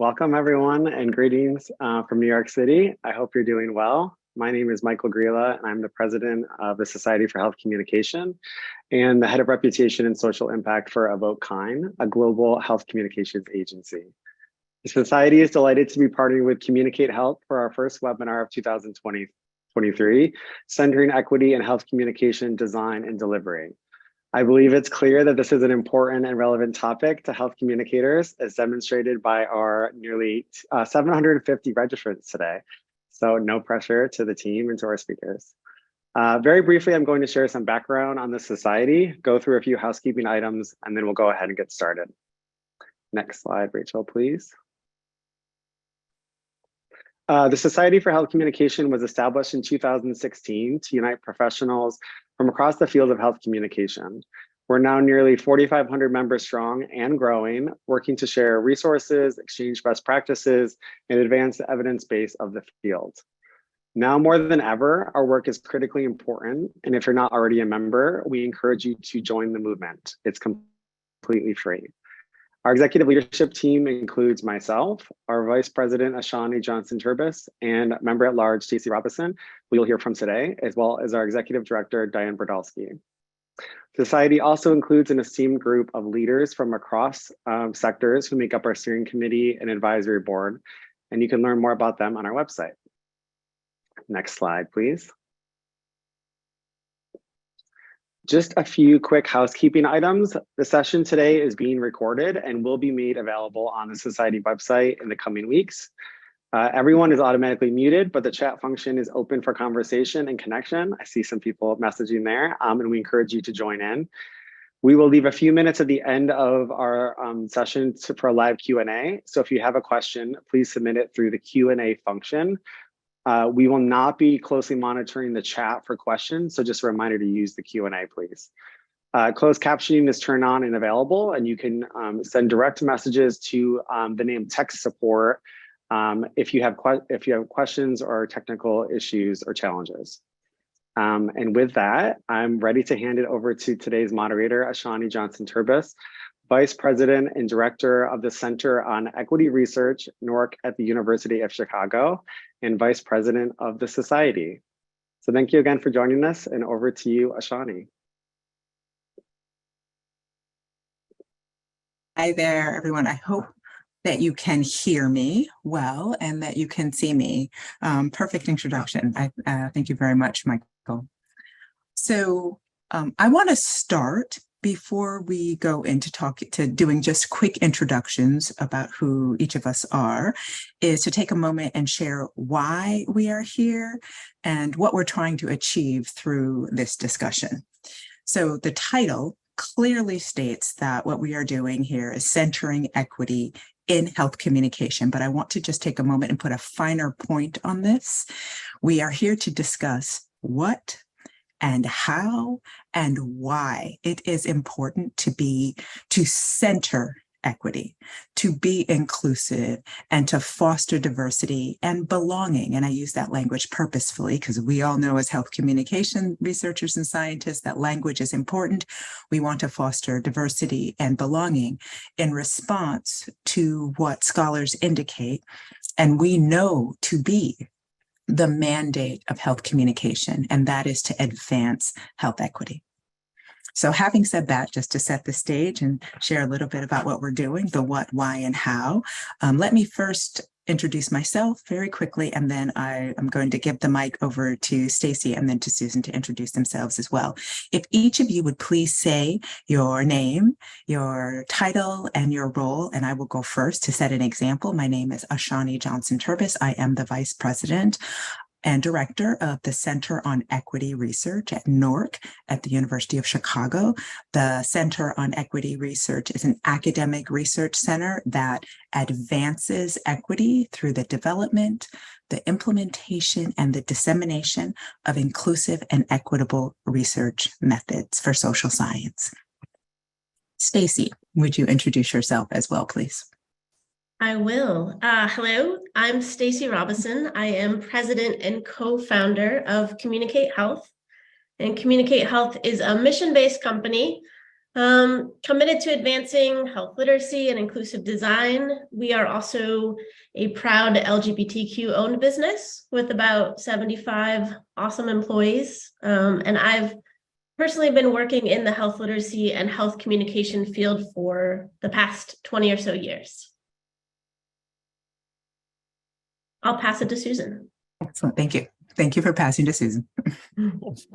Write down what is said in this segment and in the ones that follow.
Welcome everyone and greetings from New York City. I hope you're doing well. My name is Michael Grilla and I'm the president of the Society for Health Communication and the head of reputation and social impact for Evoke-Kind, a global health communications agency. The Society is delighted to be partnering with Communicate Health for our first webinar of 2023, centering equity in health communication, design, and delivery. I believe it's clear that this is an important and relevant topic to health communicators, as demonstrated by our nearly 750 registrants today. So no pressure to the team and to our speakers. Very briefly, I'm going to share some background on the Society, go through a few housekeeping items, and then we'll go ahead and get started. Next slide, Rachel, please. The Society for Health Communication was established in 2016 to unite professionals from across the field of health communication. We're now nearly 4,500 members strong and growing, working to share resources, exchange best practices, and advance the evidence base of the field. Now more than ever, our work is critically important, and if you're not already a member, we encourage you to join the movement. It's completely free. Our executive leadership team includes myself, our Vice President, Ashani Johnson-Turbis, and Member at Large, Stacey Robinson, who you'll hear from today, as well as our Executive Director, Diane Brodalski. Society also includes an esteemed group of leaders from across sectors who make up our steering committee and advisory board, and you can learn more about them on our website. Next slide, please. Just a few quick housekeeping items. The session today is being recorded and will be made available on the Society website in the coming weeks. Everyone is automatically muted, but the chat function is open for conversation and connection. I see some people messaging there, and we encourage you to join in. We will leave a few minutes at the end of our session for a live Q&A. So if you have a question, please submit it through the Q&A function. We will not be closely monitoring the chat for questions, so just a reminder to use the Q&A, please. Closed captioning is turned on and available, and you can send direct messages to the name tech support if you have questions or technical issues or challenges. And with that, I'm ready to hand it over to today's moderator, Ashani Johnson-Turbis, Vice President and Director of the Center on Equity Research, NORC at the University of Chicago, and Vice President of the Society. So thank you again for joining us, and over to you, Ashani. Hi there, everyone. I hope that you can hear me well and that you can see me. Perfect introduction. Thank you very much, Michael. So I want to start before we go into doing just quick introductions about who each of us are, is to take a moment and share why we are here and what we're trying to achieve through this discussion. So the title clearly states that what we are doing here is centering equity in health communication, but I want to just take a moment and put a finer point on this. We are here to discuss what and how and why it is important to center equity, to be inclusive, and to foster diversity and belonging. And I use that language purposefully because we all know as health communication researchers and scientists that language is important. We want to foster diversity and belonging in response to what scholars indicate, and we know to be the mandate of health communication, and that is to advance health equity. So having said that, just to set the stage and share a little bit about what we're doing, the what, why, and how, let me first introduce myself very quickly, and then I am going to give the mic over to Stacey and then to Susan to introduce themselves as well. If each of you would please say your name, your title, and your role, and I will go first to set an example. My name is Ashani Johnson-Turbis. I am the Vice President and Director of the Center on Equity Research at NORC at the University of Chicago. The Center on Equity Research is an academic research center that advances equity through the development, the implementation, and the dissemination of inclusive and equitable research methods for social science. Stacey, would you introduce yourself as well, please? I will. Hello, I'm Stacey Robinson. I am president and co-founder of Communicate Health. And Communicate Health is a mission-based company Committed to advancing health literacy and inclusive design. We are also a proud LGBTQ owned business with about 75 awesome employees. And I've personally been working in the health literacy and health communication field for the past 20 or so years. I'll pass it to Susan. Excellent. Thank you. Thank you for passing to Susan.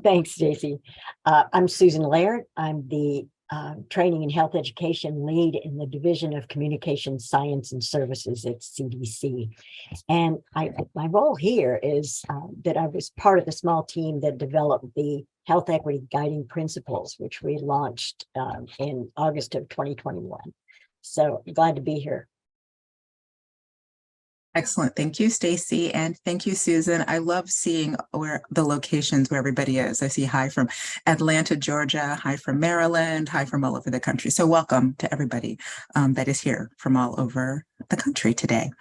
Thanks, Stacy. I'm Susan Laird. I'm the Training and Health Education Lead in the Division of Communication Science and Services at CDC. And my role here is that I was part of the small team that developed the Health Equity Guiding Principles, which we launched in August of 2021. So glad to be here. Excellent. Thank you, Stacy. And thank you, Susan. I love seeing where the locations where everybody is. I see hi from Atlanta, Georgia, hi from Maryland, hi from all over the country. So welcome to everybody that is here from all over the country today.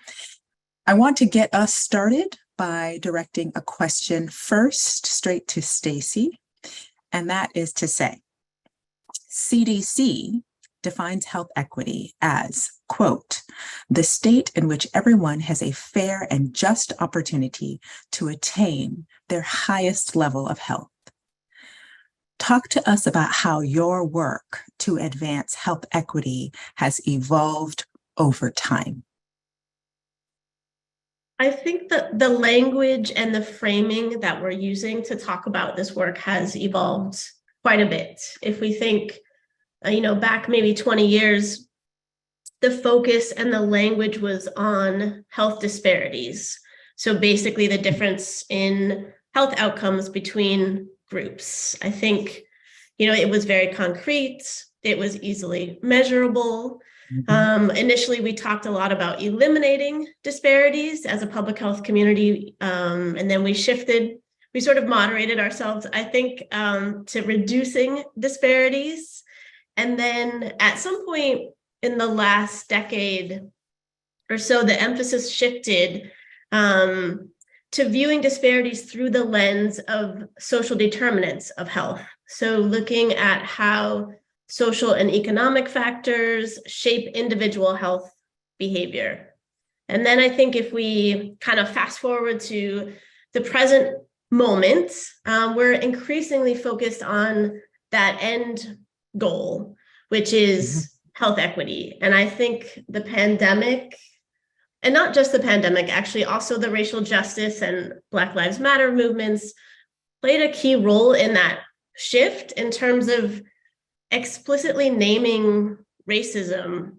I want to get us started by directing a question first straight to Stacy. And that is to say, CDC defines health equity as, quote, the state in which everyone has a fair and just opportunity to attain their highest level of health. Talk to us about how your work to advance health equity has evolved over time. I think that the language and the framing that we're using to talk about this work has evolved quite a bit. If we think back maybe 20 years, the focus and the language was on health disparities. So basically the difference in health outcomes between groups. I think, it was very concrete. It was easily measurable. Mm-hmm. Initially, we talked a lot about eliminating disparities as a public health community. And then we sort of moderated ourselves, I think, to reducing disparities. And then at some point in the last decade or so, the emphasis shifted to viewing disparities through the lens of social determinants of health. So looking at how social and economic factors shape individual health behavior. And then I think if we kind of fast forward to the present moment, we're increasingly focused on that end goal, which is health equity. And I think the pandemic, and not just the pandemic, actually also the racial justice and Black Lives Matter movements played a key role in that shift in terms of explicitly naming racism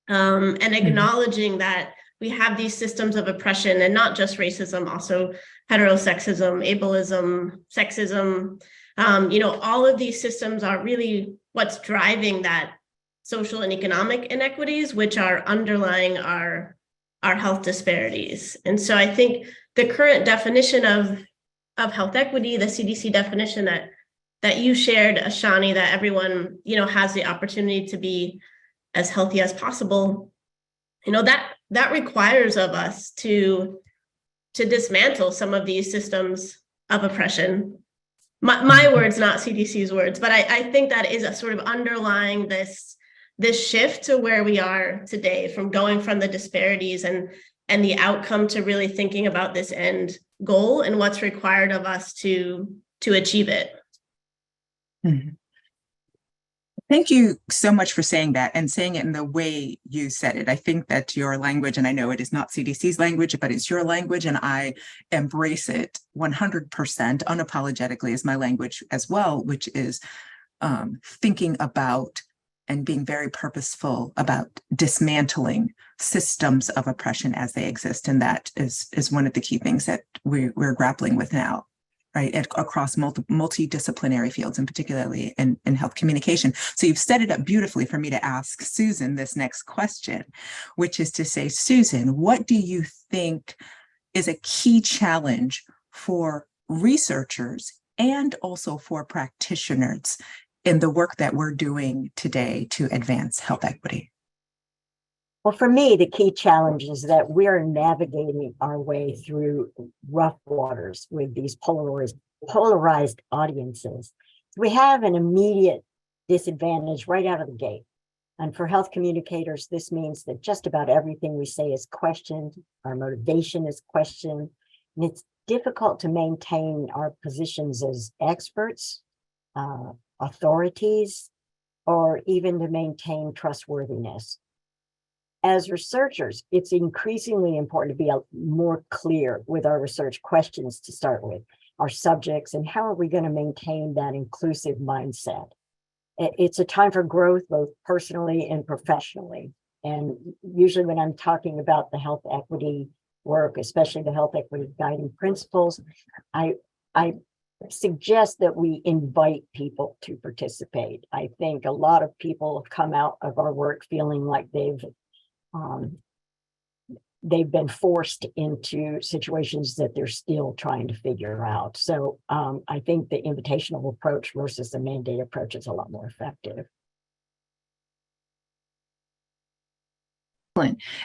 and acknowledging that we have these systems of oppression, and not just racism, also heterosexism, ableism, sexism. All of these systems are really what's driving that social and economic inequities, which are underlying our health disparities. And so I think the current definition of health equity, the CDC definition that you shared, Ashani, that everyone, has the opportunity to be as healthy as possible, that requires of us to dismantle some of these systems of oppression. My words, not CDC's words, but I think that is a sort of underlying this shift to where we are today, from going from the disparities and the outcome to really thinking about this end goal and what's required of us to achieve it. Mm-hmm. Thank you so much for saying that and saying it in the way you said it. I think that your language, and I know it is not CDC's language, but it's your language, and I embrace it 100% unapologetically as my language as well, which is thinking about and being very purposeful about dismantling systems of oppression as they exist. And that is one of the key things that we're grappling with now, right, across multidisciplinary fields, and particularly in health communication. So you've set it up beautifully for me to ask Susan this next question, which is to say, Susan, what do you think is a key challenge for researchers and also for practitioners in the work that we're doing today to advance health equity? Well, for me, the key challenge is that we're navigating our way through rough waters with these polarized audiences. We have an immediate disadvantage right out of the gate. And for health communicators, this means that just about everything we say is questioned, our motivation is questioned, and it's difficult to maintain our positions as experts, authorities, or even to maintain trustworthiness. As researchers, it's increasingly important to be more clear with our research questions to start with, our subjects, and how are we going to maintain that inclusive mindset. It's a time for growth, both personally and professionally. And usually when I'm talking about the health equity work, especially the health equity guiding principles, I suggest that we invite people to participate. I think a lot of people have come out of our work feeling like they've been forced into situations that they're still trying to figure out. So I think the invitational approach versus the mandate approach is a lot more effective.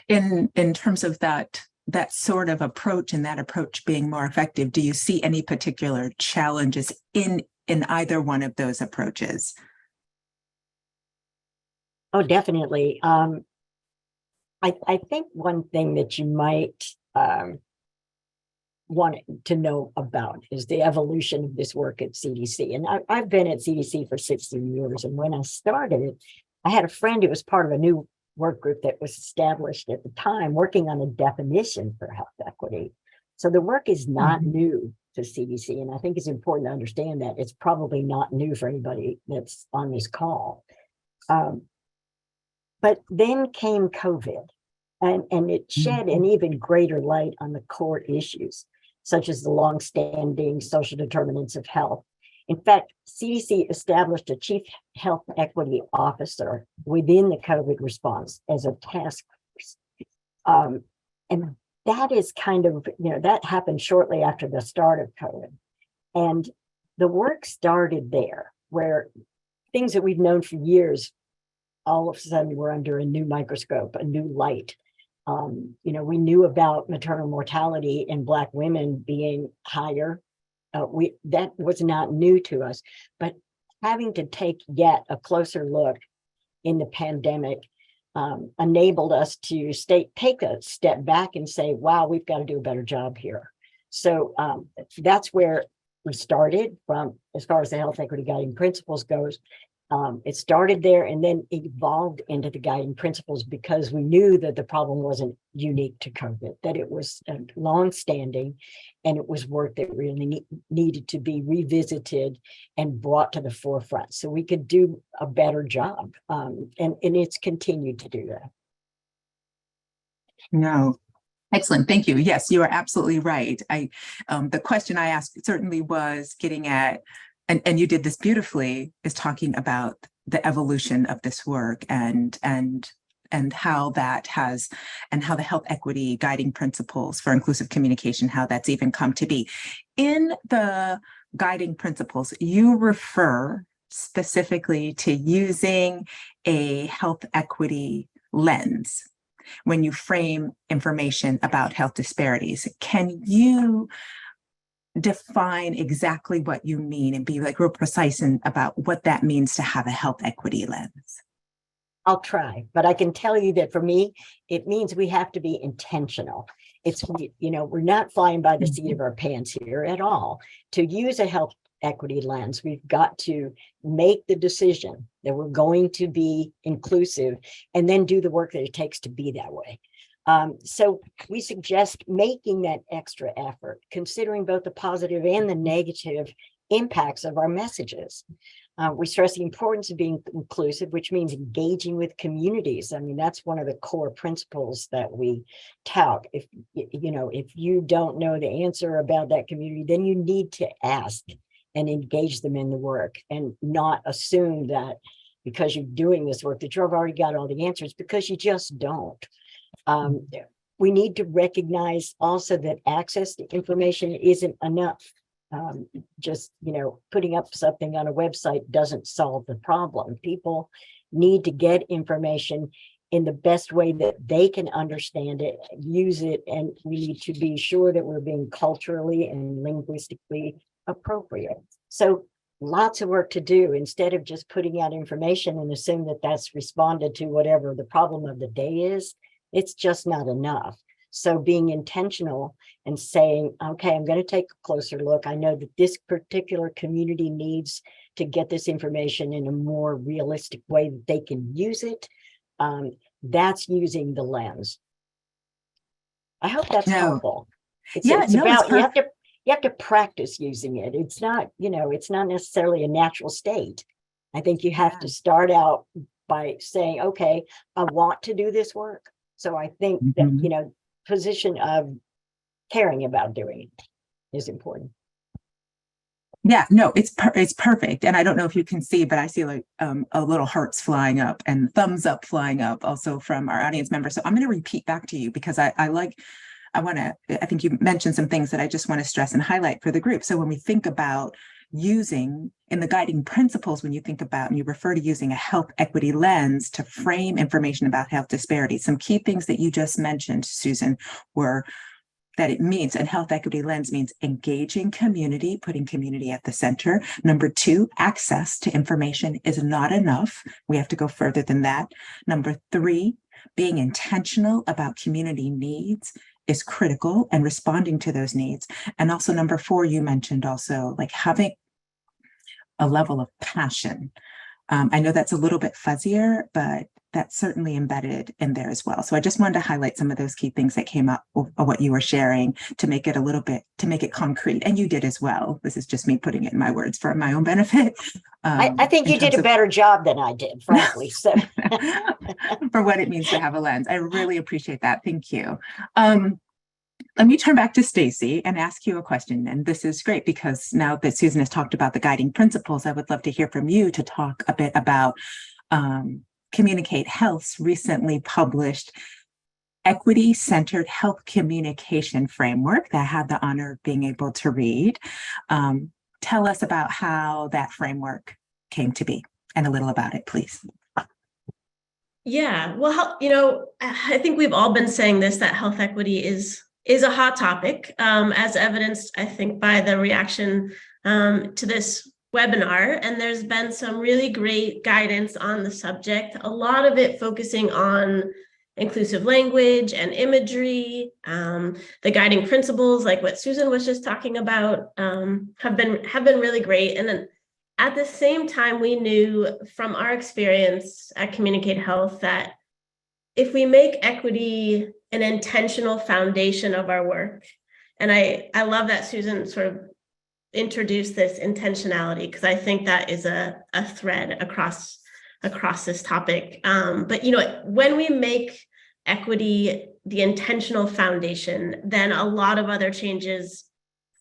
In terms of that sort of approach and that approach being more effective, do you see any particular challenges in either one of those approaches? Oh, definitely. I think one thing that you might want to know about is the evolution of this work at CDC. And I've been at CDC for 16 years. And when I started, I had a friend who was part of a new work group that was established at the time, working on a definition for health equity. So the work is not new to CDC. And I think it's important to understand that it's probably not new for anybody that's on this call. But then came COVID, and it shed an even greater light on the core issues, such as the longstanding social determinants of health. In fact, CDC established a chief health equity officer within the COVID response as a task force. And that is kind of, that happened shortly after the start of COVID. And the work started there, where things that we've known for years, all of a sudden were under a new microscope, a new light. We knew about maternal mortality in Black women being higher. That was not new to us, but having to take yet a closer look in the pandemic enabled us to take a step back and say, wow, we've got to do a better job here. So that's where we started from, as far as the health equity guiding principles goes. It started there and then evolved into the guiding principles because we knew that the problem wasn't unique to COVID, that it was long-standing, and it was work that really needed to be revisited and brought to the forefront so we could do a better job. And it's continued to do that. No. Excellent. Thank you. Yes, you are absolutely right. The question I asked certainly was getting at, and you did this beautifully, is talking about the evolution of this work and how that has, and how the health equity guiding principles for inclusive communication, how that's even come to be. In the guiding principles, you refer specifically to using a health equity lens when you frame information about health disparities. Can you define exactly what you mean and be real precise about what that means to have a health equity lens? I'll try, but I can tell you that for me, it means we have to be intentional. We're not flying by the seat of our pants here at all. To use a health equity lens, we've got to make the decision that we're going to be inclusive and then do the work that it takes to be that way. So we suggest making that extra effort, considering both the positive and the negative impacts of our messages. We stress the importance of being inclusive, which means engaging with communities. I mean, that's one of the core principles that we tout. If you don't know the answer about that community, then you need to ask and engage them in the work, and not assume that because you're doing this work that you've already got all the answers, because you just don't. We need to recognize also that access to information isn't enough. Just putting up something on a website doesn't solve the problem. People need to get information in the best way that they can understand it, use it, and we need to be sure that we're being culturally and linguistically appropriate. So lots of work to do instead of just putting out information and assume that that's responded to whatever the problem of the day is. It's just not enough. So being intentional and saying, okay, I'm going to take a closer look. I know that this particular community needs to get this information in a more realistic way that they can use it. That's using the lens. I hope that's helpful. It's about, you have to practice using it. It's not, it's not necessarily a natural state. I think you have to start out by saying, okay, I want to do this work. So I think that, position of caring about doing it is important. Yeah, no, it's perfect. And I don't know if you can see, but I see like a little hearts flying up and thumbs up flying up also from our audience members. So I'm going to repeat back to you because I think you mentioned some things that I just want to stress and highlight for the group. So when we think about using in the guiding principles, when you think about and you refer to using a health equity lens to frame information about health disparities, some key things that you just mentioned, Susan, were that it means, and health equity lens means engaging community, putting community at the center. Number 2, access to information is not enough. We have to go further than that. Number 3, being intentional about community needs is critical and responding to those needs. And also number 4, you mentioned also like having a level of passion. I know that's a little bit fuzzier, but that's certainly embedded in there as well. So I just wanted to highlight some of those key things that came up of what you were sharing to make it to make it concrete. And you did as well. This is just me putting it in my words for my own benefit. I think you did a better job than I did, frankly. So for what it means to have a lens. I really appreciate that. Thank you. Let me turn back to Stacy and ask you a question. And this is great because now that Susan has talked about the guiding principles, I would love to hear from you to talk a bit about Communicate Health's recently published equity-centered health communication framework that I had the honor of being able to read. Tell us about how that framework came to be and a little about it, please. Yeah, well, I think we've all been saying this, that health equity is a hot topic, as evidenced, I think, by the reaction to this webinar. And there's been some really great guidance on the subject, a lot of it focusing on inclusive language and imagery. The guiding principles, like what Susan was just talking about, have been really great. And then at the same time, we knew from our experience at Communicate Health that if we make equity an intentional foundation of our work, and I love that Susan sort of introduced this intentionality, because I think that is a thread across this topic. But when we make equity the intentional foundation, then a lot of other changes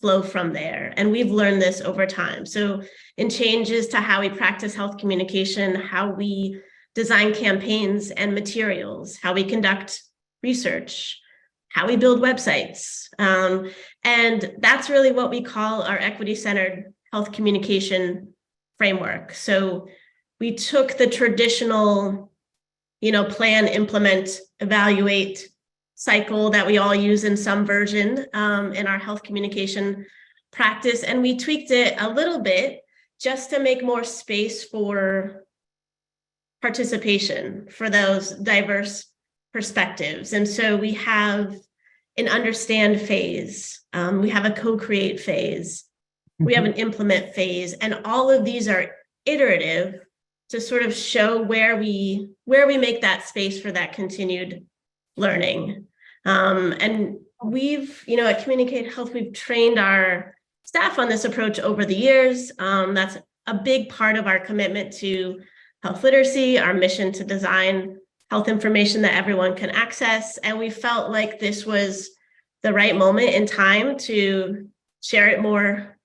flow from there. And we've learned this over time. So in changes to how we practice health communication, how we design campaigns and materials, how we conduct research, how we build websites. And that's really what we call our equity-centered health communication framework. So we took the traditional, plan, implement, evaluate cycle that we all use in some version in our health communication practice, and we tweaked it a little bit just to make more space for participation for those diverse perspectives. And so we have an understand phase, we have a co-create phase, we have an implement phase, and all of these are iterative to sort of show where we make that space for that continued learning. And we've, at Communicate Health, we've trained our staff on this approach over the years. That's a big part of our commitment to health literacy, our mission to design health information that everyone can access. And we felt like this was the right moment in time to share it more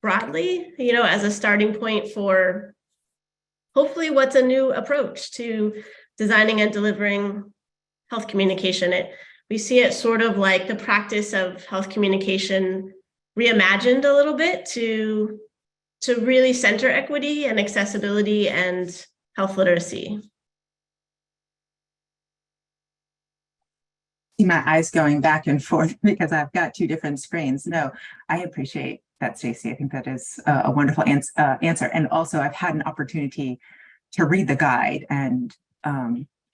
broadly, as a starting point for hopefully what's a new approach to designing and delivering health communication. We see it sort of like the practice of health communication reimagined a little bit to really center equity and accessibility and health literacy. See my eyes going back and forth because I've got two different screens. No, I appreciate that, Stacey. I think that is a wonderful answer. And also, I've had an opportunity to read the guide, and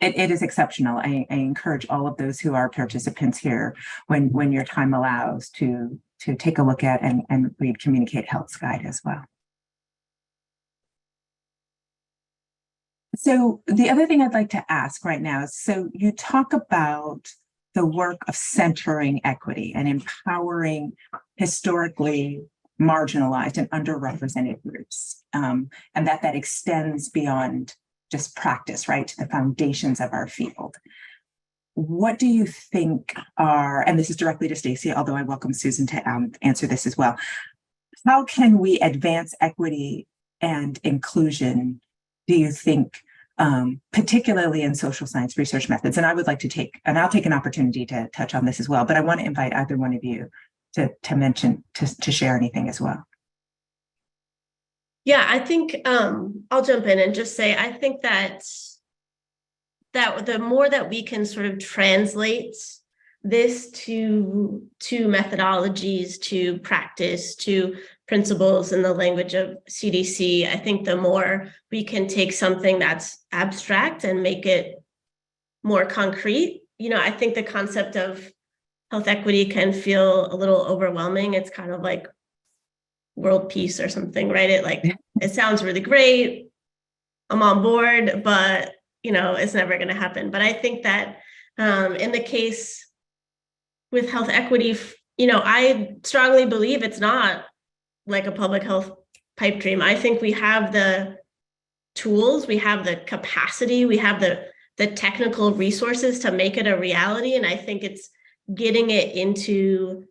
it is exceptional. I encourage all of those who are participants here, when your time allows, to take a look at and read Communicate Health's guide as well. So the other thing I'd like to ask right now is, so you talk about the work of centering equity and empowering historically marginalized and underrepresented groups, and that extends beyond just practice, right, to the foundations of our field. What do you think are, and this is directly to Stacey, although I welcome Susan to answer this as well, how can we advance equity and inclusion, do you think, particularly in social science research methods? And I would like to I'll take an opportunity to touch on this as well, but I want to invite either one of you to mention, to share anything as well. Yeah, I think I'll jump in and just say, I think that the more that we can sort of translate this to methodologies, to practice, to principles in the language of CDC, I think the more we can take something that's abstract and make it more concrete. You know, I think the concept of health equity can feel a little overwhelming. It's kind of like world peace or something, right? It sounds really great. I'm on board, but it's never going to happen. But I think that in the case with health equity, I strongly believe it's not like a public health pipe dream. I think we have the tools, we have the capacity, we have the technical resources to make it a reality. And I think it's getting it into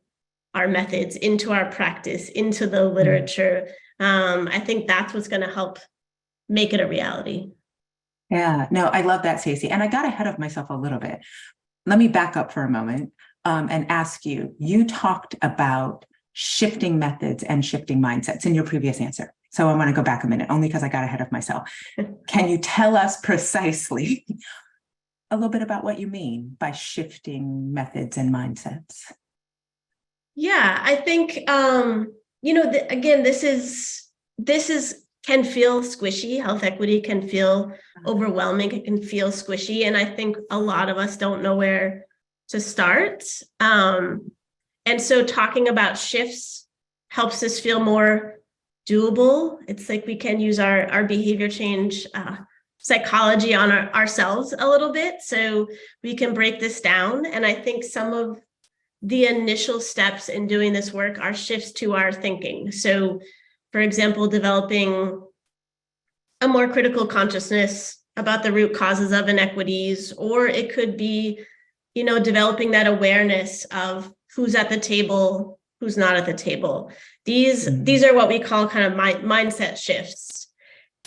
our methods, into our practice, into the literature. I think that's what's going to help make it a reality. Yeah, no, I love that, Stacey. And I got ahead of myself a little bit. Let me back up for a moment and ask you, you talked about shifting methods and shifting mindsets in your previous answer. So I want to go back a minute, only because I got ahead of myself. Can you tell us precisely a little bit about what you mean by shifting methods and mindsets? Yeah, I think, again, this is can feel squishy. Health equity can feel overwhelming. It can feel squishy. And I think a lot of us don't know where to start. And so talking about shifts helps us feel more doable. It's like we can use our behavior change psychology on ourselves a little bit, so we can break this down. And I think some of the initial steps in doing this work are shifts to our thinking. So, for example, developing a more critical consciousness about the root causes of inequities, or it could be, developing that awareness of who's at the table, who's not at the table. These are what we call kind of mindset shifts.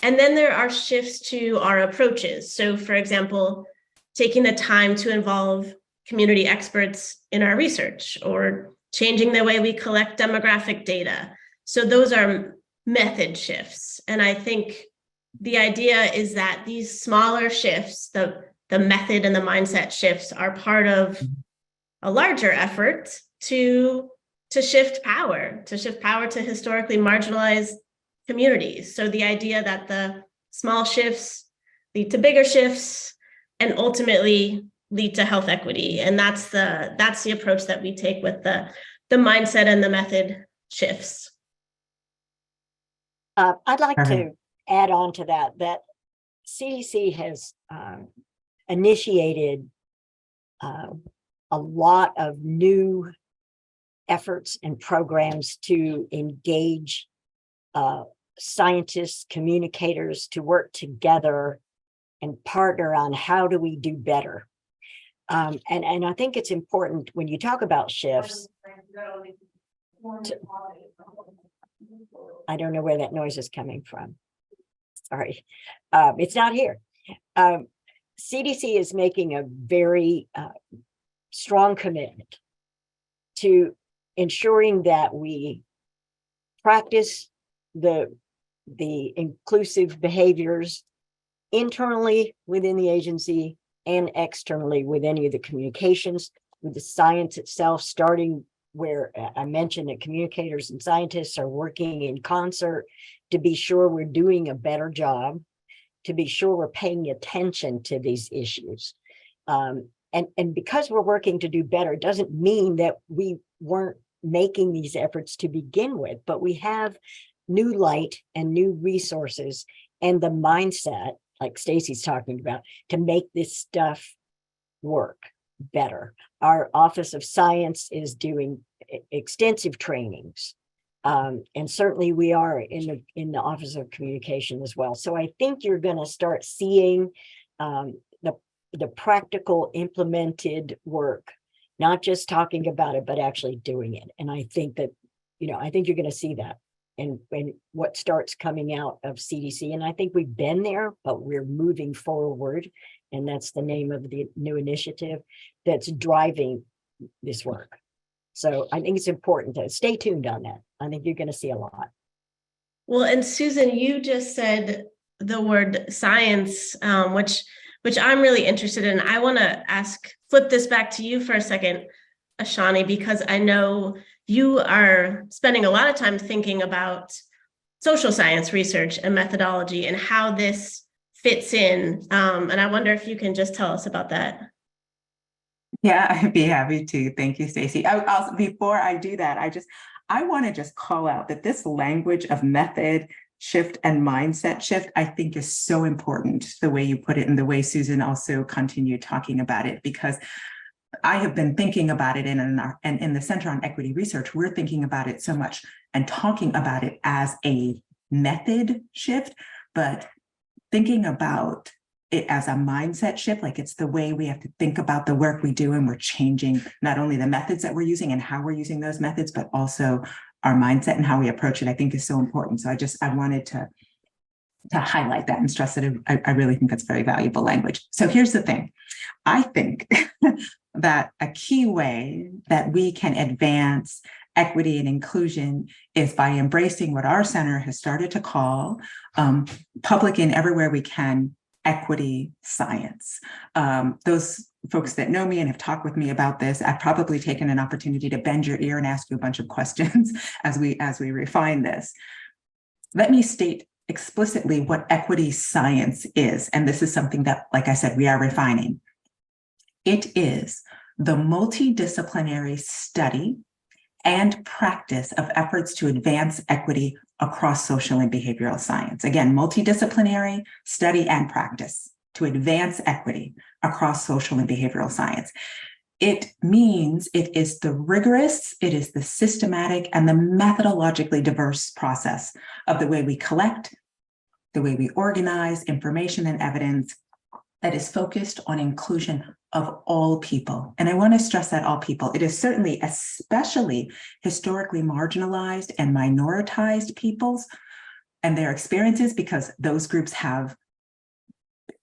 And then there are shifts to our approaches. So, for example, taking the time to involve community experts in our research, or changing the way we collect demographic data. So those are method shifts. And I think the idea is that these smaller shifts, the method and the mindset shifts, are part of a larger effort to shift power to historically marginalized communities. So the idea that the small shifts lead to bigger shifts and ultimately lead to health equity. And that's the approach that we take with the mindset and the method shifts. I'd like to add on to that CDC has initiated a lot of new efforts and programs to engage scientists, communicators, to work together and partner on how do we do better. And I think it's important when you talk about shifts. I don't know where that noise is coming from. Sorry, it's not here. CDC is making a very strong commitment to ensuring that we practice the inclusive behaviors internally within the agency and externally with any of the communications, with the science itself, starting where I mentioned that communicators and scientists are working in concert to be sure we're doing a better job, to be sure we're paying attention to these issues. And because we're working to do better doesn't mean that we weren't making these efforts to begin with, but we have new light and new resources and the mindset, like Stacy's talking about, to make this stuff work better. Our Office of Science is doing extensive trainings. And certainly we are in the Office of Communication as well. So I think you're going to start seeing the practical implemented work, not just talking about it, but actually doing it. And I think that, I think you're going to see that and what starts coming out of CDC. And I think we've been there, but we're moving forward. And that's the name of the new initiative that's driving this work. So I think it's important to stay tuned on that. I think you're going to see a lot. Well, and Susan, you just said the word science, which I'm really interested in. I want to flip this back to you for a second, Ashani, because I know you are spending a lot of time thinking about social science research and methodology and how this fits in. And I wonder if you can just tell us about that. Yeah, I'd be happy to. Thank you, Stacy. Before I do that, I want to just call out that this language of method shift and mindset shift, I think, is so important, the way you put it and the way Susan also continued talking about it, because I have been thinking about it and in the Center on Equity Research, we're thinking about it so much and talking about it as a method shift, but thinking about it as a mindset shift, like it's the way we have to think about the work we do, and we're changing not only the methods that we're using and how we're using those methods, but also our mindset and how we approach it, I think, is so important. So I wanted to highlight that and stress that I really think that's very valuable language. So here's the thing. I think that a key way that we can advance equity and inclusion is by embracing what our center has started to call public and everywhere we can equity science. Those folks that know me and have talked with me about this, I've probably taken an opportunity to bend your ear and ask you a bunch of questions as we refine this. Let me state explicitly what equity science is. And this is something that, like I said, we are refining. It is the multidisciplinary study and practice of efforts to advance equity across social and behavioral science. Again, multidisciplinary study and practice to advance equity across social and behavioral science. It means it is the rigorous, it is the systematic, and the methodologically diverse process of the way we collect, the way we organize information and evidence that is focused on inclusion of all people. And I want to stress that all people. It is certainly especially historically marginalized and minoritized peoples and their experiences, because those groups have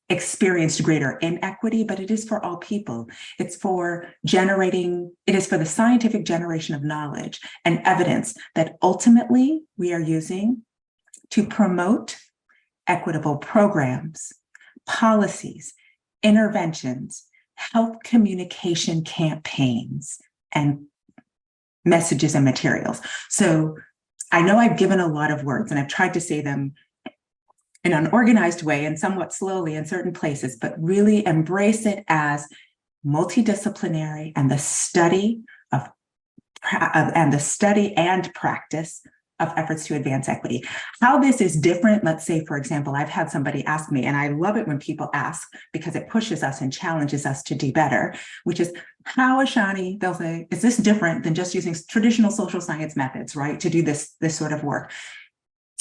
experienced greater inequity, but it is for all people. It is for the scientific generation of knowledge and evidence that ultimately we are using to promote equitable programs, policies, interventions, health communication campaigns, and messages and materials. So I know I've given a lot of words and I've tried to say them in an organized way and somewhat slowly in certain places, but really embrace it as multidisciplinary and the study and practice of efforts to advance equity. How this is different, let's say, for example, I've had somebody ask me, and I love it when people ask because it pushes us and challenges us to do better, which is how, Ashani, they'll say, is this different than just using traditional social science methods, right, to do this sort of work?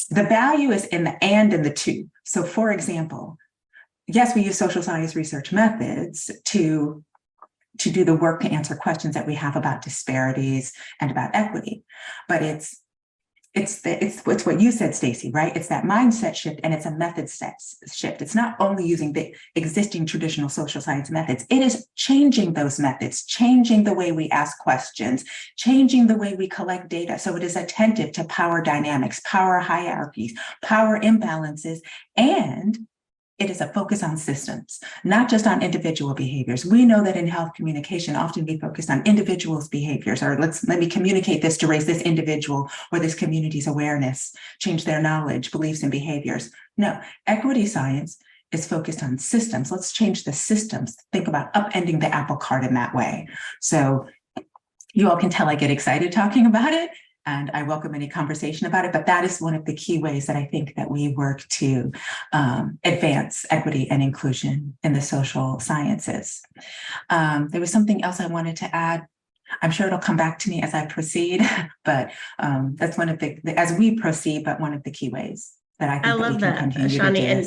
The value is in the and the to. So for example, yes, we use social science research methods to do the work to answer questions that we have about disparities and about equity, but it's what you said, Stacy, right? It's that mindset shift and it's a method shift. It's not only using the existing traditional social science methods, it is changing those methods, changing the way we ask questions, changing the way we collect data. So it is attentive to power dynamics, power hierarchies, power imbalances, and It is a focus on systems, not just on individual behaviors. We know that in health communication, often we focus on individuals' behaviors, or let me communicate this to raise this individual or this community's awareness, change their knowledge, beliefs, and behaviors. No, equity science is focused on systems. Let's change the systems. Think about upending the apple cart in that way. So you all can tell I get excited talking about it, and I welcome any conversation about it, but that is one of the key ways that I think that we work to advance equity and inclusion in the social sciences. There was something else I wanted to add. I'm sure it'll come back to me as I proceed, but that's one of the, as we proceed, but one of the key ways that I think I love that, Shani, and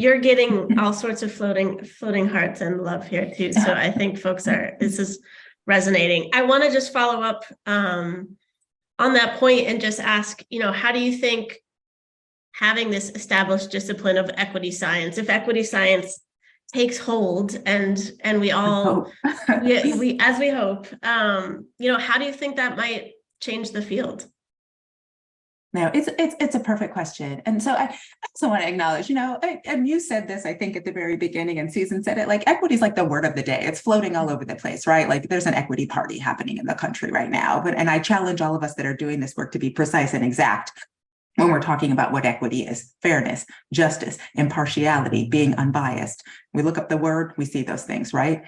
you're getting all sorts of floating hearts and love here too. So I think this is resonating. I want to just follow up on that point and just ask, how do you think having this established discipline of equity science, if equity science takes hold and we all, we as we hope, how do you think that might change the field? No, it's a perfect question. And so I also want to acknowledge, and you said this, I think, at the very beginning, and Susan said it, like equity is like the word of the day. It's floating all over the place, right? Like there's an equity party happening in the country right now. And I challenge all of us that are doing this work to be precise and exact when we're talking about what equity is: fairness, justice, impartiality, being unbiased. We look up the word, we see those things, right?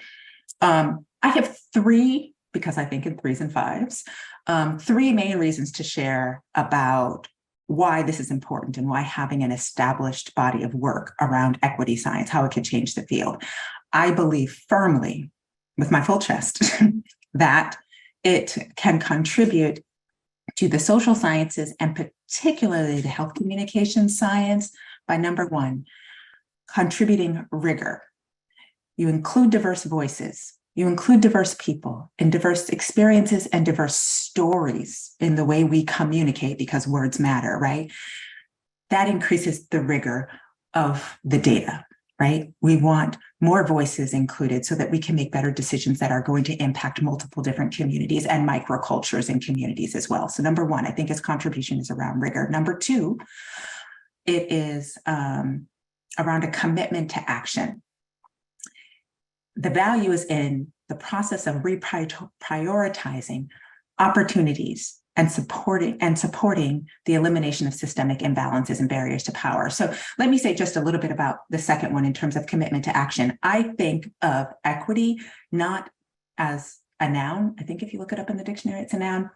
I have three, because I think in threes and fives, three main reasons to share about why this is important and why having an established body of work around equity science, how it can change the field. I believe firmly, with my full chest, that it can contribute to the social sciences and particularly the health communication science by, number one, contributing rigor. You include diverse voices. You include diverse people and diverse experiences and diverse stories in the way we communicate, because words matter, right? That increases the rigor of the data, right? We want more voices included so that we can make better decisions that are going to impact multiple different communities and microcultures and communities as well. So number one, I think its contribution is around rigor. Number two, it is around a commitment to action. The value is in the process of reprioritizing opportunities and supporting the elimination of systemic imbalances and barriers to power. So let me say just a little bit about the second one in terms of commitment to action. I think of equity not as a noun. I think if you look it up in the dictionary, it's a noun.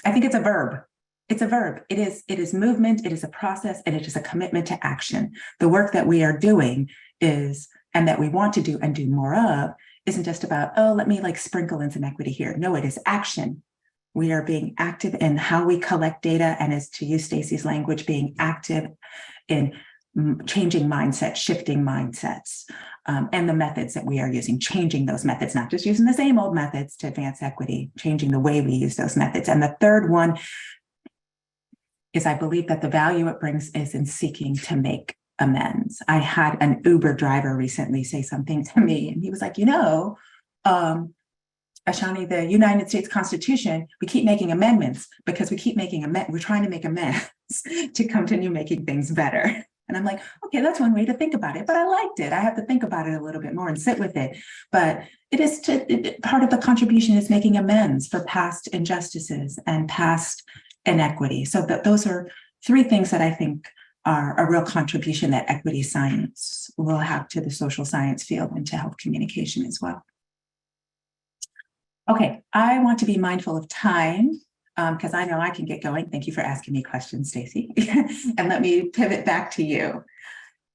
I think it's a verb. It's a verb. It is movement, it is a process, and it is a commitment to action. The work that we are doing is, and that we want to do and do more of, isn't just about, oh, let me like sprinkle in some equity here. No, it is action. We are being active in how we collect data, and, as to use Stacey's language, being active in changing mindsets, shifting mindsets, and the methods that we are using, changing those methods, not just using the same old methods to advance equity, changing the way we use those methods. And the third one is, I believe that the value it brings is in seeking to make amends. I had an Uber driver recently say something to me, and he was like, Ashani, the United States Constitution, we keep making amendments because we're trying to make amends to continue making things better. And I'm like, okay, that's one way to think about it, but I liked it. I have to think about it a little bit more and sit with it. But part of the contribution is making amends for past injustices and past inequity. So those are three things that I think are a real contribution that equity science will have to the social science field and to health communication as well. Okay, I want to be mindful of time because I know I can get going. Thank you for asking me questions, Stacey. And let me pivot back to you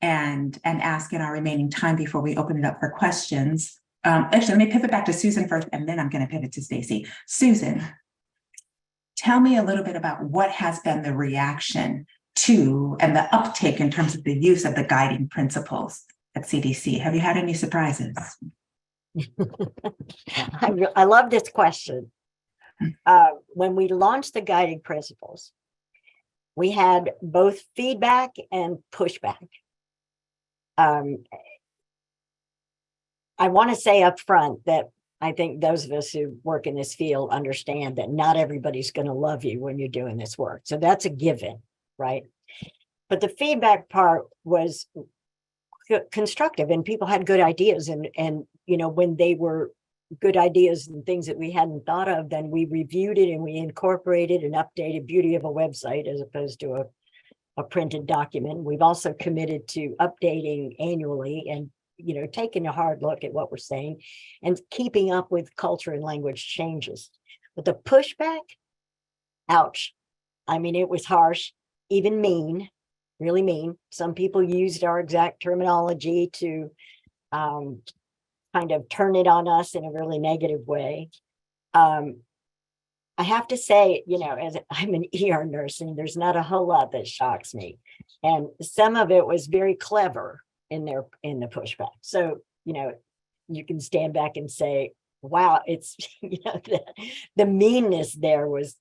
and ask in our remaining time before we open it up for questions. Actually, let me pivot back to Susan first, and then I'm going to pivot to Stacey. Susan, tell me a little bit about what has been the reaction to and the uptake in terms of the use of the guiding principles at CDC. Have you had any surprises? I love this question. When we launched the guiding principles, we had both feedback and pushback. I want to say up front that I think those of us who work in this field understand that not everybody's going to love you when you're doing this work. So that's a given, right? But the feedback part was constructive, and people had good ideas, and when they were good ideas and things that we hadn't thought of, then we reviewed it and we incorporated and updated. Beauty of a website as opposed to a printed document. We've also committed to updating annually and taking a hard look at what we're saying and keeping up with culture and language changes. But the pushback, ouch. I mean, it was harsh, even mean, really mean. Some people used our exact terminology to kind of turn it on us in a really negative way. I have to say, as I'm an ER nurse, and there's not a whole lot that shocks me. And some of it was very clever in the pushback. So, you can stand back and say, wow, it's, the meanness there was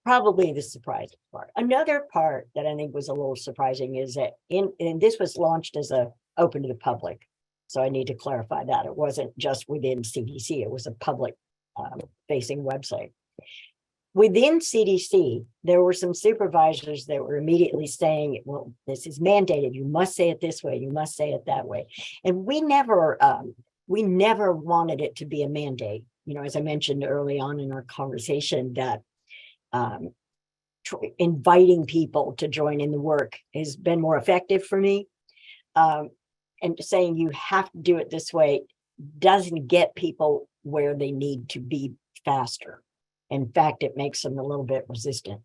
probably the surprising part. Another part that I think was a little surprising is that and this was launched as open to the public. So I need to clarify that it wasn't just within CDC, it was a public facing website. Within CDC, there were some supervisors that were immediately saying, well, this is mandated. You must say it this way. You must say it that way. And we never wanted it to be a mandate. As I mentioned early on in our conversation, that inviting people to join in the work has been more effective for me. And saying you have to do it this way doesn't get people where they need to be faster. In fact, it makes them a little bit resistant.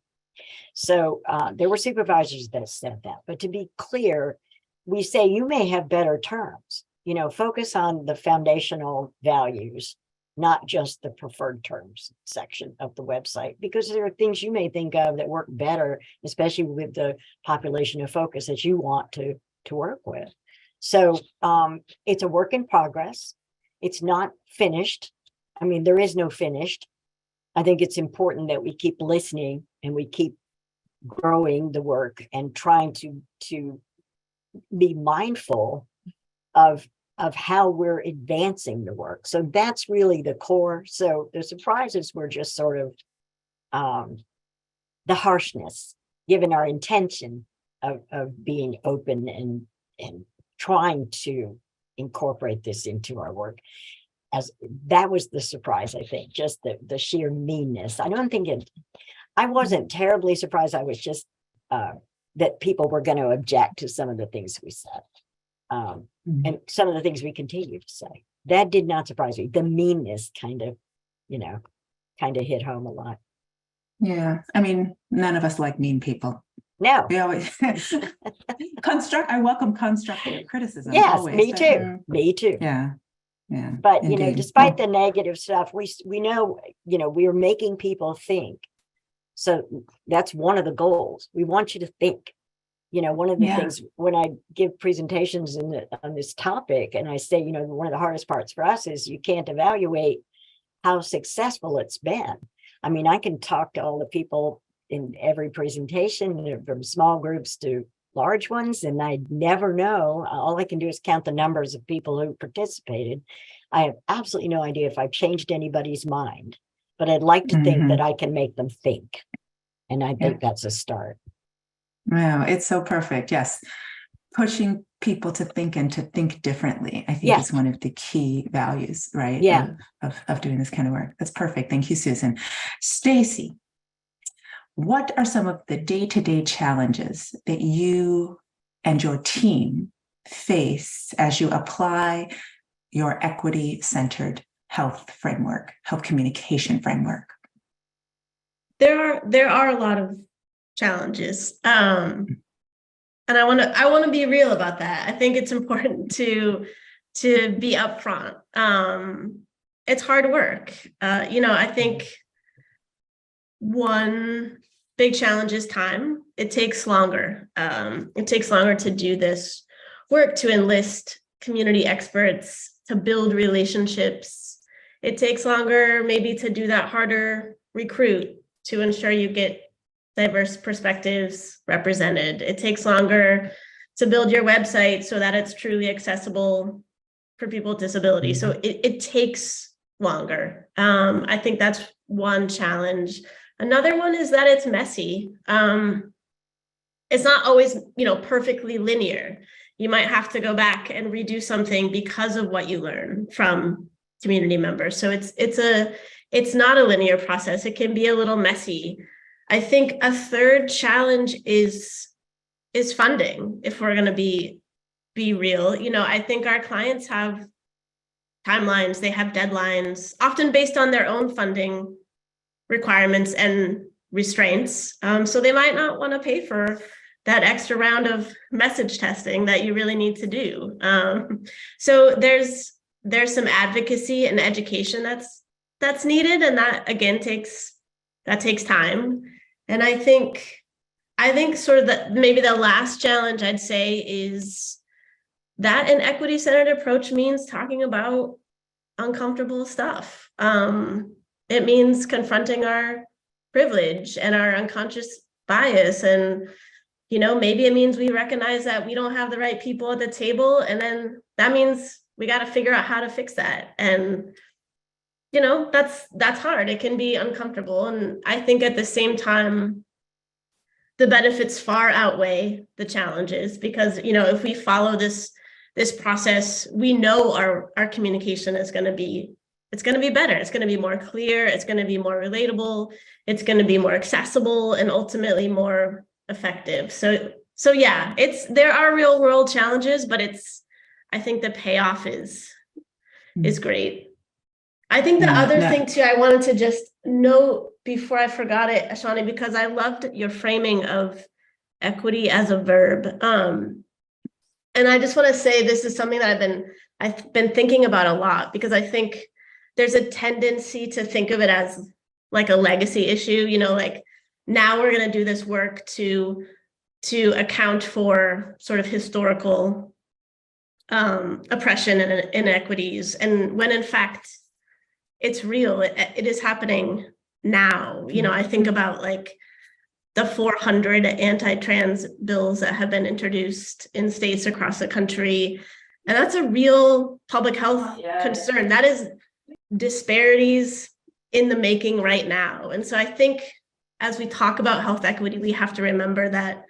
So there were supervisors that said that. But to be clear, we say you may have better terms. Focus on the foundational values, not just the preferred terms section of the website, because there are things you may think of that work better, especially with the population of focus that you want to work with. So it's a work in progress. It's not finished. I mean, there is no finished. I think it's important that we keep listening and we keep growing the work and trying to be mindful of how we're advancing the work. So that's really the core. So the surprises were just sort of the harshness, given our intention of being open and trying to incorporate this into our work. As that was the surprise, I think, just the sheer meanness. I wasn't terribly surprised. I was just that people were going to object to some of the things we said. And some of the things we continue to say. That did not surprise me. The meanness kind of hit home a lot. Yeah. I mean, none of us like mean people. No. We always I welcome constructive criticism. Yes, always. me too. Me too. Yeah. Yeah. But indeed. despite the negative stuff, we know, we are making people think. So that's one of the goals. We want you to think. One of the things when I give presentations on this topic, and I say, one of the hardest parts for us is you can't evaluate how successful it's been. I mean, I can talk to all the people in every presentation, from small groups to large ones, and I never know. All I can do is count the numbers of people who participated. I have absolutely no idea if I've changed anybody's mind, but I'd like to think that I can make them think. And I think that's a start. Wow, it's so perfect. Yes. Pushing people to think and to think differently, I think is one of the key values, right? Yeah. Of doing this kind of work. That's perfect. Thank you, Susan. Stacy, what are some of the day-to-day challenges that you and your team face as you apply your equity-centered health framework, health communication framework? There are a lot of challenges. And I want to be real about that. I think it's important to be upfront. It's hard work. I think one big challenge is time. It takes longer. It takes longer to do this work, to enlist community experts, to build relationships. It takes longer maybe to do that harder recruit, to ensure you get diverse perspectives represented. It takes longer to build your website so that it's truly accessible for people with disabilities. So it takes longer. I think that's one challenge. Another one is that it's messy. It's not always, perfectly linear. you might have to go back and redo something because of what you learn from community members. So it's not a linear process. It can be a little messy. I think a third challenge is funding, if we're going to be real. I think our clients have timelines, they have deadlines, often based on their own funding requirements and restraints. So they might not want to pay for that extra round of message testing that you really need to do. So there's some advocacy and education that's needed, and that again takes time. And I think sort of maybe the last challenge I'd say is that an equity-centered approach means talking about uncomfortable stuff. It means confronting our privilege and our unconscious bias. And, maybe it means we recognize that we don't have the right people at the table. And then that means we got to figure out how to fix that. And, that's hard. It can be uncomfortable. And I think at the same time, the benefits far outweigh the challenges, because, if we follow this process, we know our communication is going to be better. It's going to be more clear. It's going to be more relatable. It's going to be more accessible and ultimately more effective. So yeah, there are real world challenges, but I think the payoff is great. I think the other thing too, I wanted to just note before I forgot it, Ashani, because I loved your framing of equity as a verb. And I just want to say this is something that I've been thinking about a lot, because I think there's a tendency to think of it as like a legacy issue, like now we're going to do this work to account for sort of historical oppression and inequities. And when in fact, it's real, it is happening now. I think about like the 400 anti-trans bills that have been introduced in states across the country. And that's a real public health concern. That is disparities in the making right now. And so I think as we talk about health equity, we have to remember that,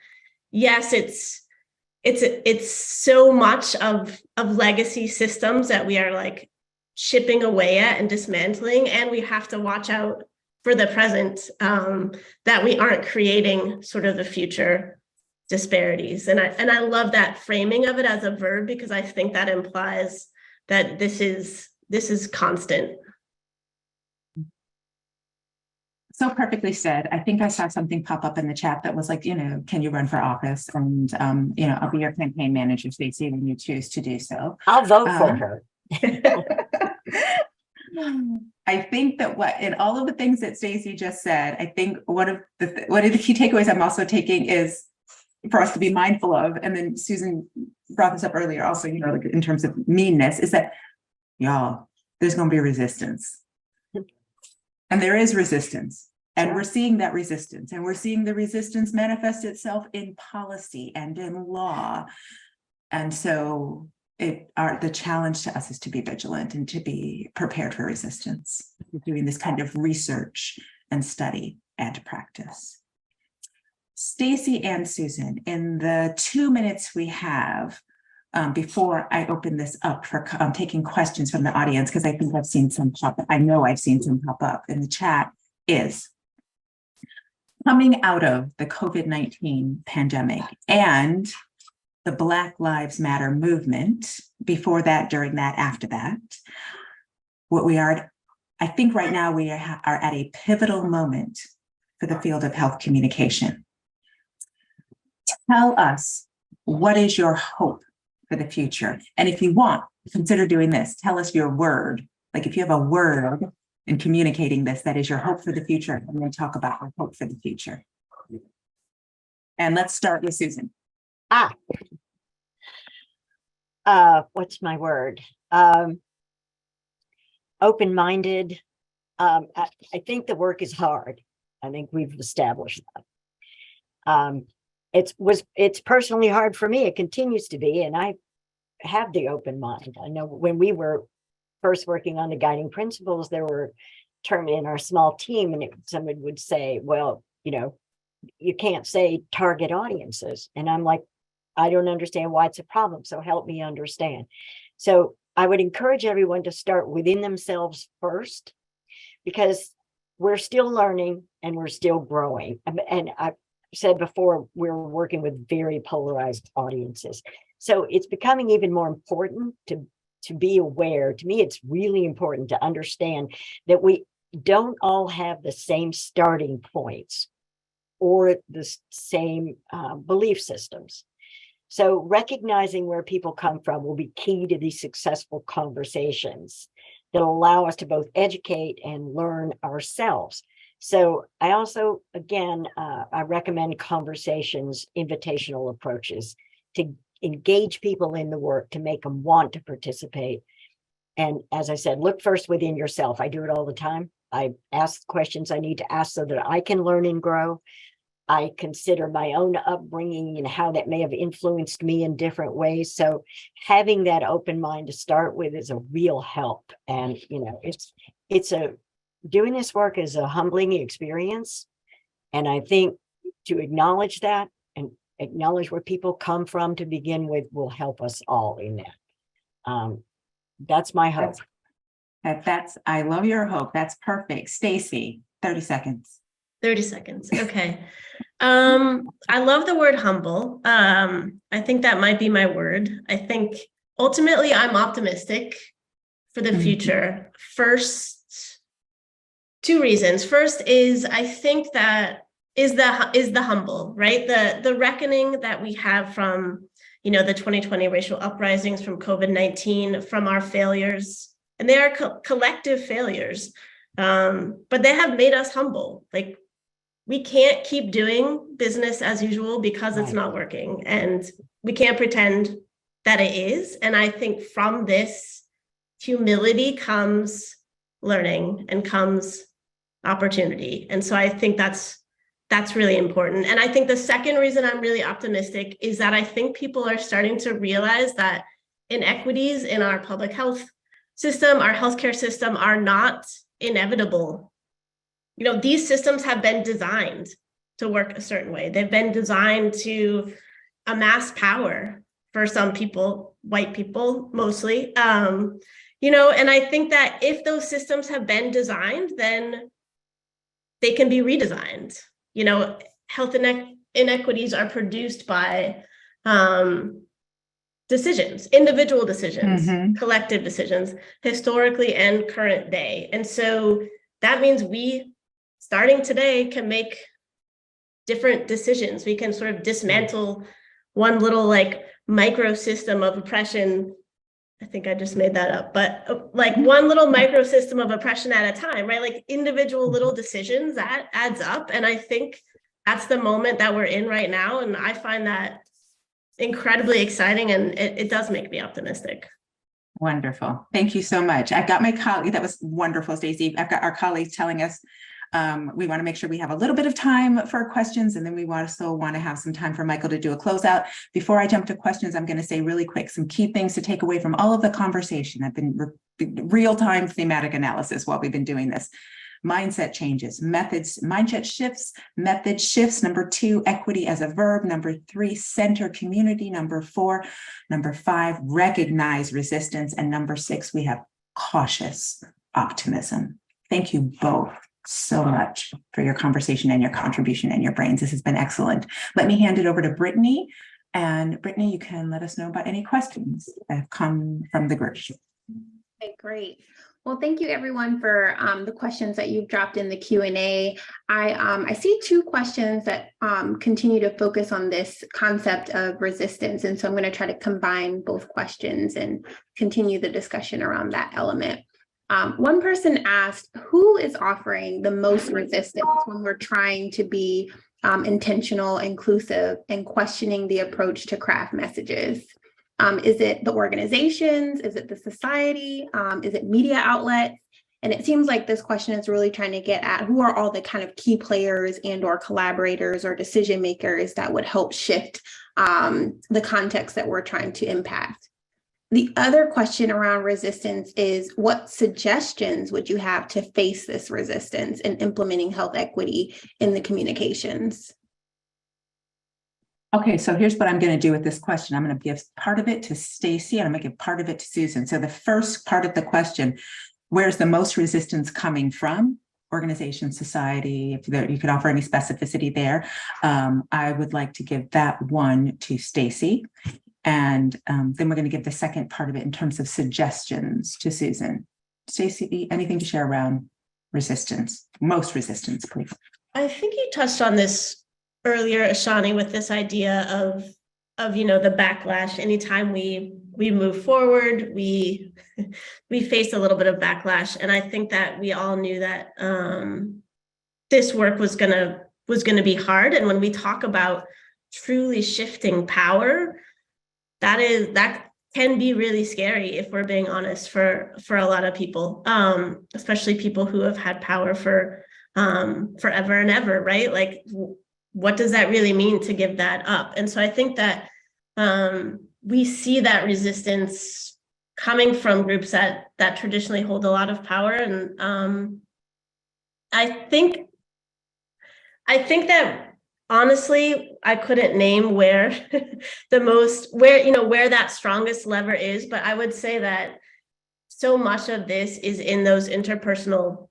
yes, it's so much of legacy systems that we are like chipping away at and dismantling. And we have to watch out for the present, that we aren't creating sort of the future disparities. And I love that framing of it as a verb, because I think that implies that this is constant. So perfectly said. I think I saw something pop up in the chat that was like, can you run for office? And, I'll be your campaign manager, Stacey, when you choose to do so. I'll vote for her. I think that in all of the things that Stacey just said, I think one of the key takeaways I'm also taking is for us to be mindful of, and then Susan brought this up earlier also, like in terms of meanness, is that, y'all, there's going to be resistance. And there is resistance. And we're seeing that resistance, and we're seeing the resistance manifest itself in policy and in law. And so the challenge to us is to be vigilant and to be prepared for resistance. We're doing this kind of research and study and practice. Stacey and Susan, in the 2 minutes we have, before I open this up for taking questions from the audience, because I think I've seen some pop up. I know I've seen some pop up in the chat, is coming out of the COVID-19 pandemic and the Black Lives Matter movement, before that, during that, after that, I think right now we are at a pivotal moment for the field of health communication. Tell us, what is your hope for the future? And if you want, consider doing this. Tell us your word. Like if you have a word in communicating this, that is your hope for the future. And then talk about our hope for the future. And let's start with Susan. What's my word? Open-minded. I think the work is hard. I think we've established that. It's personally hard for me. It continues to be, and I have the open mind. I know when we were first working on the guiding principles, there were terms in our small team, and someone would say, well, you can't say target audiences. And I'm like, I don't understand why it's a problem, so help me understand. So I would encourage everyone to start within themselves first, because we're still learning and we're still growing. And I've said before, we're working with very polarized audiences. So it's becoming even more important to be aware. To me, it's really important to understand that we don't all have the same starting points or the same belief systems. So recognizing where people come from will be key to these successful conversations that allow us to both educate and learn ourselves. So I also, again, I recommend conversations, invitational approaches to engage people in the work, to make them want to participate. And as I said, look first within yourself. I do it all the time. I ask questions I need to ask so that I can learn and grow. I consider my own upbringing and how that may have influenced me in different ways. So having that open mind to start with is a real help. And, you know, doing this work is a humbling experience. And I think to acknowledge that and acknowledge where people come from to begin with will help us all in that. That's my hope. I love your hope. That's perfect. Stacy, 30 seconds. 30 seconds. Okay. I love the word humble. I think that might be my word. I think ultimately I'm optimistic for the future. First, two reasons. First is I think that is the humble, right? The reckoning that we have from, you know, the 2020 racial uprisings, from COVID-19, from our failures, and they are collective failures, but they have made us humble. Like, we can't keep doing business as usual because it's not working, and we can't pretend that it is. And I think from this humility comes learning and comes opportunity. And so I think that's really important. And I think the second reason I'm really optimistic is that I think people are starting to realize that inequities in our public health system, our healthcare system, are not inevitable. You know, these systems have been designed to work a certain way. They've been designed to amass power for some people, white people mostly. You know, and I think that if those systems have been designed, then they can be redesigned. You know, health inequities are produced by decisions, individual decisions, collective decisions, historically and current day. And so that means we, starting today, can make different decisions. We can sort of dismantle one little like micro system of oppression. I think I just made that up, but like one little micro system of oppression at a time, right? Like individual little decisions, that adds up. And I think that's the moment that we're in right now. And I find that incredibly exciting, and it does make me optimistic. Wonderful. Thank you so much. I've got my colleague. That was wonderful, Stacey. I've got our colleagues telling us we want to make sure we have a little bit of time for questions, and then we also want to have some time for Michael to do a closeout. Before I jump to questions, I'm going to say really quick some key things to take away from all of the conversation. I've been real-time thematic analysis while we've been doing this. Mindset changes, methods, mindset shifts, method shifts. Number 2, equity as a verb. Number 3, center community. Number 4, number 5, recognize resistance. And number 6, we have cautious optimism. Thank you both so much for your conversation and your contribution and your brains. This has been excellent. Let me hand it over to Brittany. And Brittany, you can let us know about any questions that have come from the group. Okay, great. Well, thank you everyone for the questions that you've dropped in the Q&A. I see 2 questions that continue to focus on this concept of resistance. And so I'm going to try to combine both questions and continue the discussion around that element. One person asked, who is offering the most resistance when we're trying to be intentional, inclusive, and questioning the approach to craft messages? Is it the organizations? Is it the society? Is it media outlets? And it seems like this question is really trying to get at who are all the kind of key players and or collaborators or decision makers that would help shift the context that we're trying to impact. The other question around resistance is, what suggestions would you have to face this resistance in implementing health equity in the communications? Okay, so here's what I'm going to do with this question. I'm going to give part of it to Stacy and I'm going to give part of it to Susan. So the first part of the question, where's the most resistance coming from? Organization, society, if there, you could offer any specificity there. I would like to give that one to Stacy. And then we're going to give the second part of it in terms of suggestions to Susan. Stacy, anything to share around resistance, most resistance, please? I think you touched on this earlier, Ashani, with this idea of you know, the backlash. Anytime we move forward, we face a little bit of backlash, and I think that we all knew that this work was gonna be hard. And when we talk about truly shifting power, that can be really scary, if we're being honest, for a lot of people, especially people who have had power for forever and ever, right? Like, what does that really mean to give that up? And so I think that we see that resistance coming from groups that traditionally hold a lot of power. And I think that honestly, I couldn't name where where that strongest lever is, but I would say that so much of this is in those interpersonal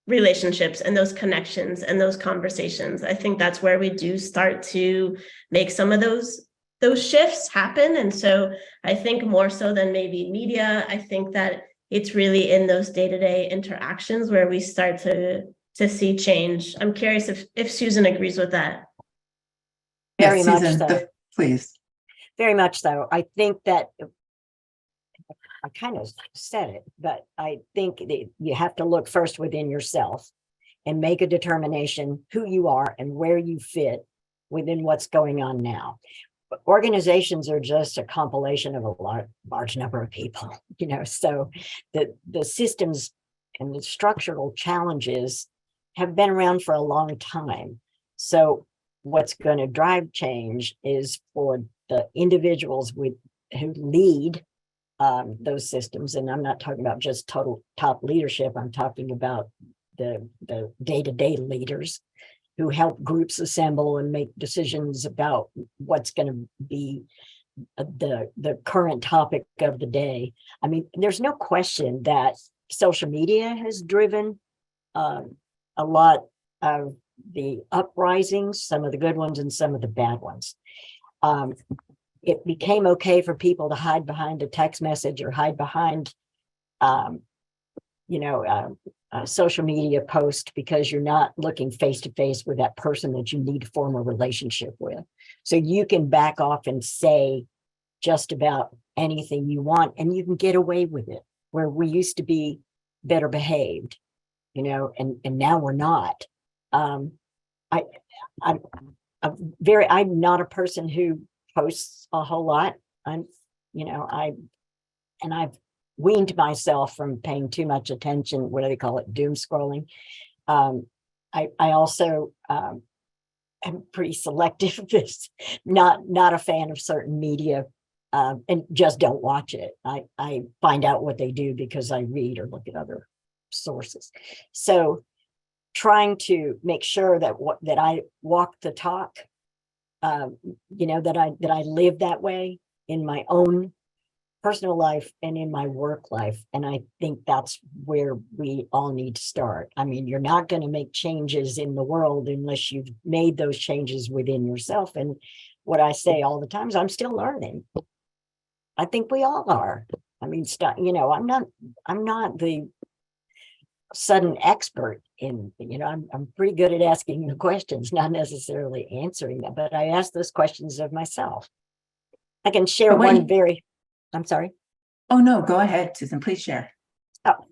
relationships and those connections and those conversations. I think that's where we do start to make some of those shifts happen. And so I think more so than maybe media, I think that it's really in those day-to-day interactions where we start to see change. I'm curious if Susan agrees with that. Very Yes, much Susan, so. please. Very much so. I think that I kind of said it, but I think that you have to look first within yourself and make a determination who you are and where you fit within what's going on now. But organizations are just a compilation of a large number of people, you know, so the systems and the structural challenges have been around for a long time. So what's going to drive change is for the individuals who lead those systems. And I'm not talking about just total top leadership. I'm talking about the day-to-day leaders who help groups assemble and make decisions about what's going to be the current topic of the day. I mean, there's no question that social media has driven a lot of the uprisings, some of the good ones and some of the bad ones. It became okay for people to hide behind a text message or hide behind, a social media post because you're not looking face to face with that person that you need to form a relationship with. So you can back off and say just about anything you want and you can get away with it, where we used to be better behaved, and now we're not. I'm not a person who posts a whole lot. I've weaned myself from paying too much attention. What do they call it? Doom scrolling. I also am pretty selective. Not a fan of certain media, and just don't watch it. I find out what they do because I read or look at other sources. So trying to make sure that I walk the talk, that I live that way in my own personal life and in my work life. And I think that's where we all need to start. I mean, you're not going to make changes in the world unless you've made those changes within yourself. And what I say all the time is I'm still learning. I think we all are. I mean, I'm not the sudden expert in, I'm pretty good at asking the questions, not necessarily answering them, but I ask those questions of myself. I can share I'm sorry. Oh, no, go ahead, Susan, please share.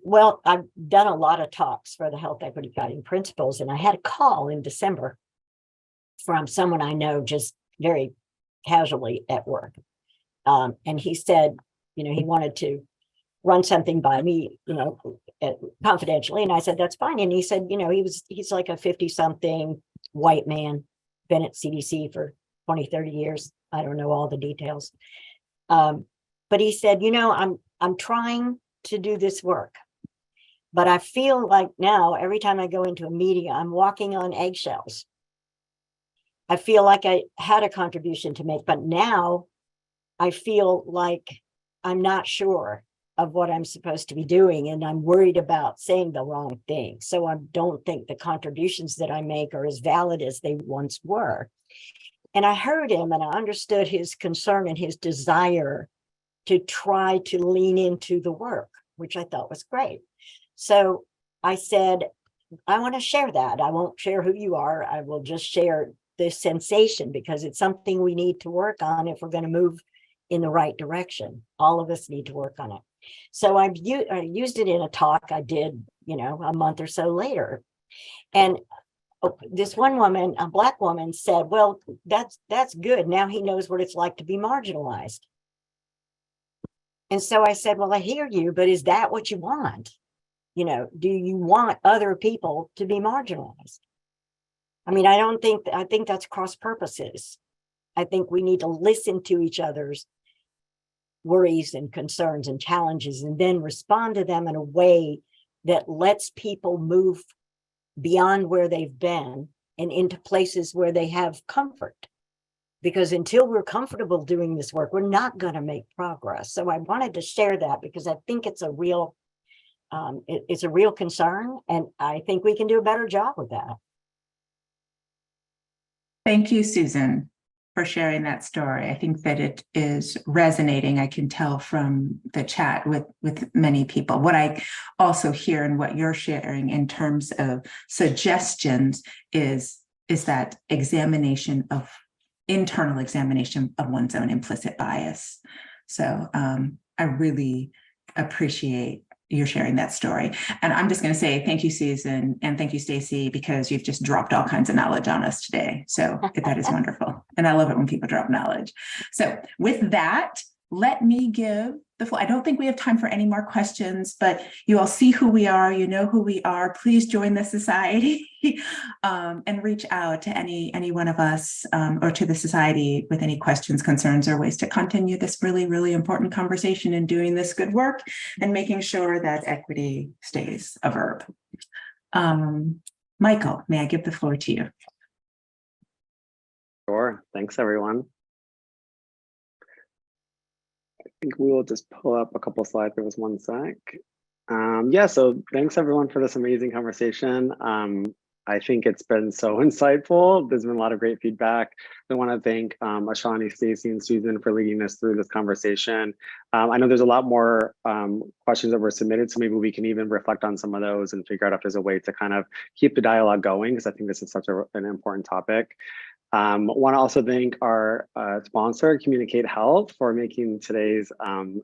Well, I've done a lot of talks for the Health Equity Guiding Principles, and I had a call in December from someone I know just very casually at work. And he said, he wanted to run something by me, confidentially. And I said, that's fine. And he said, he's like a 50-something white man, been at CDC for 20, 30 years. I don't know all the details. But he said, I'm trying to do this work, but I feel like now every time I go into a meeting, I'm walking on eggshells. I feel like I had a contribution to make, but now I feel like I'm not sure of what I'm supposed to be doing, and I'm worried about saying the wrong thing. So I don't think the contributions that I make are as valid as they once were. And I heard him and I understood his concern and his desire to try to lean into the work, which I thought was great. So I said, I want to share that. I won't share who you are. I will just share this sensation because it's something we need to work on if we're going to move in the right direction. All of us need to work on it. So I used it in a talk I did, a month or so later. And this one woman, a Black woman, said, well, that's good. Now he knows what it's like to be marginalized. And so I said, well, I hear you, but is that what you want? Do you want other people to be marginalized? I mean, I think that's cross purposes. I think we need to listen to each other's worries and concerns and challenges and then respond to them in a way that lets people move beyond where they've been and into places where they have comfort. Because until we're comfortable doing this work, we're not going to make progress. So I wanted to share that because I think it's a real concern, and I think we can do a better job with that. Thank you, Susan, for sharing that story. I think that it is resonating. I can tell from the chat with many people. What I also hear and what you're sharing in terms of suggestions is that internal examination of one's own implicit bias. So I really appreciate you sharing that story. And I'm just going to say thank you, Susan, and thank you, Stacy, because you've just dropped all kinds of knowledge on us today. So that is wonderful. And I love it when people drop knowledge. So with that, let me give the floor. I don't think we have time for any more questions, but you all see who we are. You know who we are. Please join the society and reach out to any one of us or to the society with any questions, concerns, or ways to continue this really, really important conversation and doing this good work and making sure that equity stays a verb. Michael, may I give the floor to you? Sure. Thanks, everyone. I think we will just pull up a couple slides. There was one sec. Yeah, so thanks everyone for this amazing conversation. I think it's been so insightful. There's been a lot of great feedback. I want to thank Ashani, Stacy, and Susan for leading us through this conversation. I know there's a lot more questions that were submitted, so maybe we can even reflect on some of those and figure out if there's a way to kind of keep the dialogue going, because I think this is such an important topic. Want to also thank our sponsor, Communicate Health, for making today's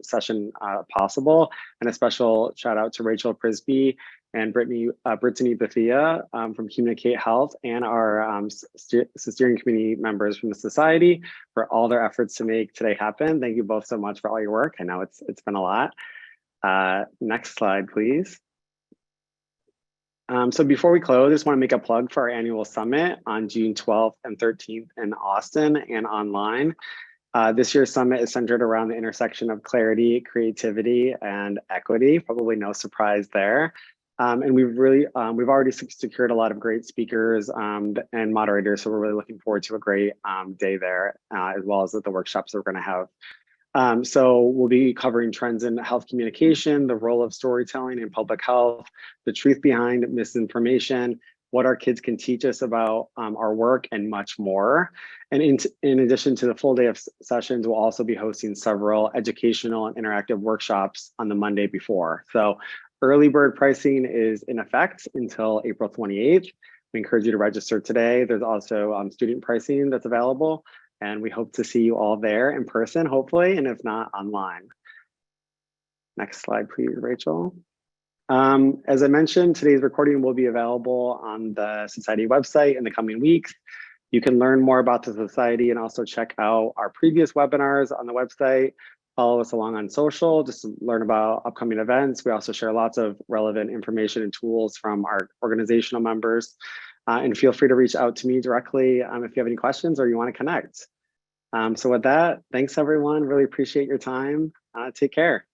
session possible, and a special shout out to Rachel Prisby and Brittany Bethia from Communicate Health, and our steering committee members from the society for all their efforts to make today happen. Thank you both so much for all your work. I know it's been a lot. Next slide, please. So before we close, I just want to make a plug for our annual summit on June 12th and 13th in Austin and online. This year's summit is centered around the intersection of clarity, creativity, and equity. Probably no surprise there. And we've already secured a lot of great speakers and moderators. So we're really looking forward to a great day there, as well as the workshops that we're going to have. So we'll be covering trends in health communication, the role of storytelling in public health, the truth behind misinformation, what our kids can teach us about our work, and much more. And in addition to the full day of sessions, we'll also be hosting several educational and interactive workshops on the Monday before. So early bird pricing is in effect until April 28th. We encourage you to register today. There's also student pricing that's available. And we hope to see you all there in person, hopefully, and if not, online. Next slide, please, Rachel. As I mentioned, today's recording will be available on the Society website in the coming weeks. You can learn more about the Society and also check out our previous webinars on the website. Follow us along on social, just to learn about upcoming events. We also share lots of relevant information and tools from our organizational members. And feel free to reach out to me directly if you have any questions or you want to connect. So with that, thanks everyone. Really appreciate your time. Take care.